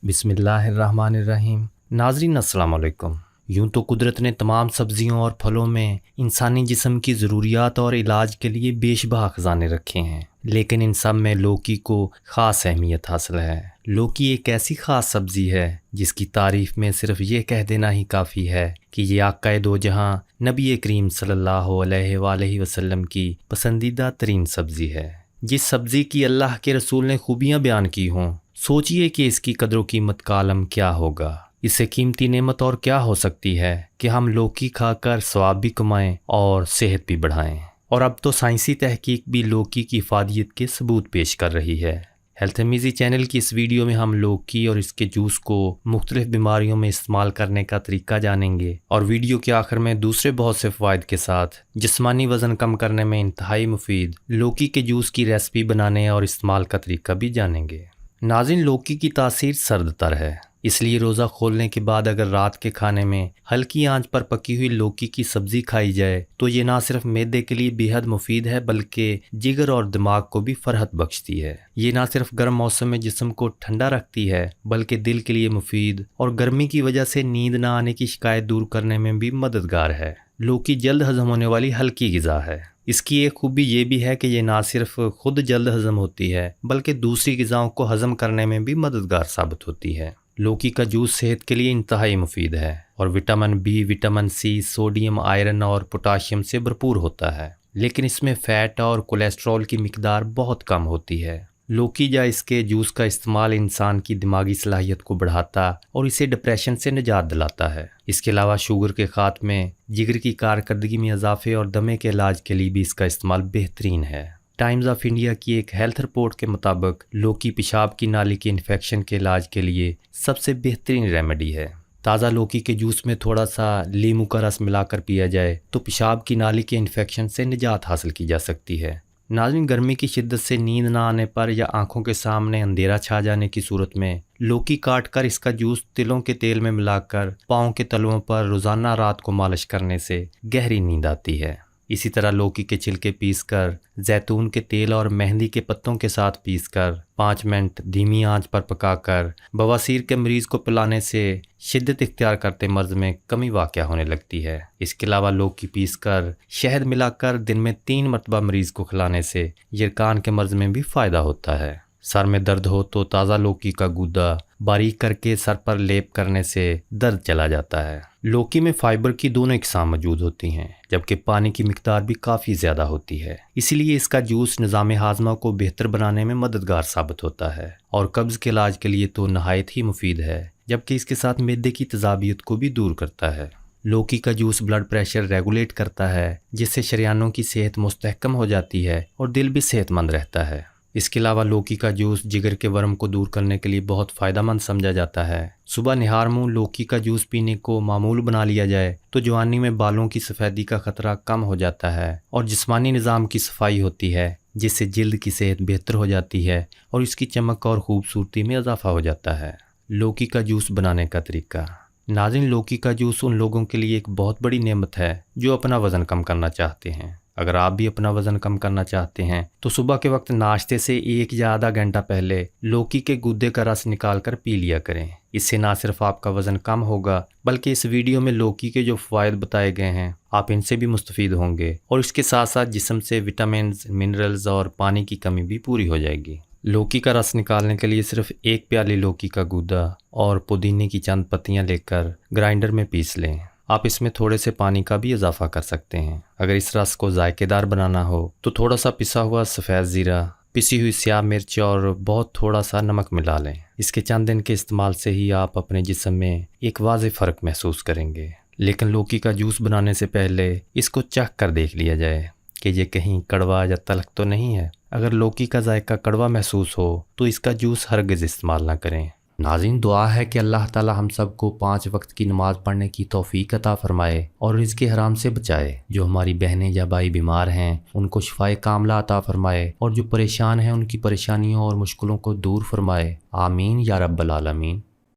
بسم اللہ الرحمن الرحیم۔ ناظرین السلام علیکم۔ یوں تو قدرت نے تمام سبزیوں اور پھلوں میں انسانی جسم کی ضروریات اور علاج کے لیے بے شبہ خزانے رکھے ہیں، لیکن ان سب میں لوکی کو خاص اہمیت حاصل ہے۔ لوکی ایک ایسی خاص سبزی ہے جس کی تعریف میں صرف یہ کہہ دینا ہی کافی ہے کہ یہ آقا دو جہاں نبی کریم صلی اللہ علیہ وآلہ وسلم کی پسندیدہ ترین سبزی ہے۔ جس سبزی کی اللہ کے رسول نے خوبیاں بیان کی ہوں، سوچئے کہ اس کی قدر و قیمت کا عالم کیا ہوگا۔ اس سے قیمتی نعمت اور کیا ہو سکتی ہے کہ ہم لوکی کھا کر ثواب بھی کمائیں اور صحت بھی بڑھائیں۔ اور اب تو سائنسی تحقیق بھی لوکی کی افادیت کے ثبوت پیش کر رہی ہے۔ ہیلتھ امیزی چینل کی اس ویڈیو میں ہم لوکی اور اس کے جوس کو مختلف بیماریوں میں استعمال کرنے کا طریقہ جانیں گے، اور ویڈیو کے آخر میں دوسرے بہت سے فوائد کے ساتھ جسمانی وزن کم کرنے میں انتہائی مفید لوکی کے جوس کی ریسپی بنانے اور استعمال کا طریقہ بھی جانیں گے۔ ناظرین، لوکی کی تاثیر سرد تر ہے، اس لیے روزہ کھولنے کے بعد اگر رات کے کھانے میں ہلکی آنچ پر پکی ہوئی لوکی کی سبزی کھائی جائے تو یہ نہ صرف معدے کے لیے بے حد مفید ہے بلکہ جگر اور دماغ کو بھی فرحت بخشتی ہے۔ یہ نہ صرف گرم موسم میں جسم کو ٹھنڈا رکھتی ہے بلکہ دل کے لیے مفید اور گرمی کی وجہ سے نیند نہ آنے کی شکایت دور کرنے میں بھی مددگار ہے۔ لوکی جلد ہضم ہونے والی ہلکی غذا ہے۔ اس کی ایک خوبی یہ بھی ہے کہ یہ نہ صرف خود جلد ہضم ہوتی ہے بلکہ دوسری غذاؤں کو ہضم کرنے میں بھی مددگار ثابت ہوتی ہے۔ لوکی کا جوس صحت کے لیے انتہائی مفید ہے اور vitamin B, vitamin C, sodium, iron اور پوٹاشیم سے بھرپور ہوتا ہے، لیکن اس میں فیٹ اور کولیسٹرول کی مقدار بہت کم ہوتی ہے۔ لوکی یا اس کے جوس کا استعمال انسان کی دماغی صلاحیت کو بڑھاتا اور اسے ڈپریشن سے نجات دلاتا ہے۔ اس کے علاوہ شوگر کے خاتمے، جگر کی کارکردگی میں اضافے اور دمے کے علاج کے لیے بھی اس کا استعمال بہترین ہے۔ ٹائمز آف انڈیا کی ایک ہیلتھ رپورٹ کے مطابق لوکی پیشاب کی نالی کے انفیکشن کے علاج کے لیے سب سے بہترین ریمیڈی ہے۔ تازہ لوکی کے جوس میں تھوڑا سا لیموں کا رس ملا کر پیا جائے تو پیشاب کی نالی کے انفیکشن سے نجات حاصل کی جا سکتی ہے۔ ناظرین، گرمی کی شدت سے نیند نہ آنے پر یا آنکھوں کے سامنے اندھیرا چھا جانے کی صورت میں لوکی کاٹ کر اس کا جوس تلوں کے تیل میں ملا کر پاؤں کے تلوؤں پر روزانہ رات کو مالش کرنے سے گہری نیند آتی ہے۔ اسی طرح لوکی کے چھلکے پیس کر زیتون کے تیل اور مہندی کے پتوں کے ساتھ پیس کر 5 منٹ دھیمی آنچ پر پکا کر بواسیر کے مریض کو پلانے سے شدت اختیار کرتے مرض میں کمی واقع ہونے لگتی ہے۔ اس کے علاوہ لوکی پیس کر شہد ملا کر دن میں 3 مرتبہ مریض کو کھلانے سے یرکان کے مرض میں بھی فائدہ ہوتا ہے۔ سر میں درد ہو تو تازہ لوکی کا گودا باریک کر کے سر پر لیپ کرنے سے درد چلا جاتا ہے۔ لوکی میں فائبر کی دونوں اقسام موجود ہوتی ہیں جبکہ پانی کی مقدار بھی کافی زیادہ ہوتی ہے، اسی لیے اس کا جوس نظام ہاضمہ کو بہتر بنانے میں مددگار ثابت ہوتا ہے اور قبض کے علاج کے لیے تو نہایت ہی مفید ہے، جبکہ اس کے ساتھ معدے کی تیزابیت کو بھی دور کرتا ہے۔ لوکی کا جوس بلڈ پریشر ریگولیٹ کرتا ہے جس سے شریانوں کی صحت مستحکم ہو جاتی ہے اور دل بھی صحت مند رہتا ہے۔ اس کے علاوہ لوکی کا جوس جگر کے ورم کو دور کرنے کے لیے بہت فائدہ مند سمجھا جاتا ہے۔ صبح نہار منہ لوکی کا جوس پینے کو معمول بنا لیا جائے تو جوانی میں بالوں کی سفیدی کا خطرہ کم ہو جاتا ہے اور جسمانی نظام کی صفائی ہوتی ہے، جس سے جلد کی صحت بہتر ہو جاتی ہے اور اس کی چمک اور خوبصورتی میں اضافہ ہو جاتا ہے۔ لوکی کا جوس بنانے کا طریقہ۔ ناظرین، لوکی کا جوس ان لوگوں کے لیے ایک بہت بڑی نعمت ہے جو اپنا وزن کم کرنا چاہتے ہیں۔ اگر آپ بھی اپنا وزن کم کرنا چاہتے ہیں تو صبح کے وقت ناشتے سے 1 یا آدھا گھنٹہ پہلے لوکی کے گودے کا رس نکال کر پی لیا کریں۔ اس سے نہ صرف آپ کا وزن کم ہوگا بلکہ اس ویڈیو میں لوکی کے جو فوائد بتائے گئے ہیں آپ ان سے بھی مستفید ہوں گے، اور اس کے ساتھ ساتھ جسم سے وٹامنز، منرلز اور پانی کی کمی بھی پوری ہو جائے گی۔ لوکی کا رس نکالنے کے لیے صرف 1 پیالی لوکی کا گودا اور پودینے کی چند پتیاں لے کر گرائنڈر میں پیس لیں۔ آپ اس میں تھوڑے سے پانی کا بھی اضافہ کر سکتے ہیں۔ اگر اس رس کو ذائقے دار بنانا ہو تو تھوڑا سا پسا ہوا سفید زیرہ، پسی ہوئی سیاہ مرچ اور بہت تھوڑا سا نمک ملا لیں۔ اس کے چند دن کے استعمال سے ہی آپ اپنے جسم میں ایک واضح فرق محسوس کریں گے۔ لیکن لوکی کا جوس بنانے سے پہلے اس کو چکھ کر دیکھ لیا جائے کہ یہ کہیں کڑوا یا تلخ تو نہیں ہے۔ اگر لوکی کا ذائقہ کڑوا محسوس ہو تو اس کا جوس ہرگز استعمال نہ کریں۔ ناظرین، دعا ہے کہ اللہ تعالی ہم سب کو 5 وقت کی نماز پڑھنے کی توفیق عطا فرمائے اور رزق حرام سے بچائے۔ جو ہماری بہنیں یا بھائی بیمار ہیں ان کو شفائے کاملہ عطا فرمائے اور جو پریشان ہیں ان کی پریشانیوں اور مشکلوں کو دور فرمائے۔ آمین یا رب العالمین۔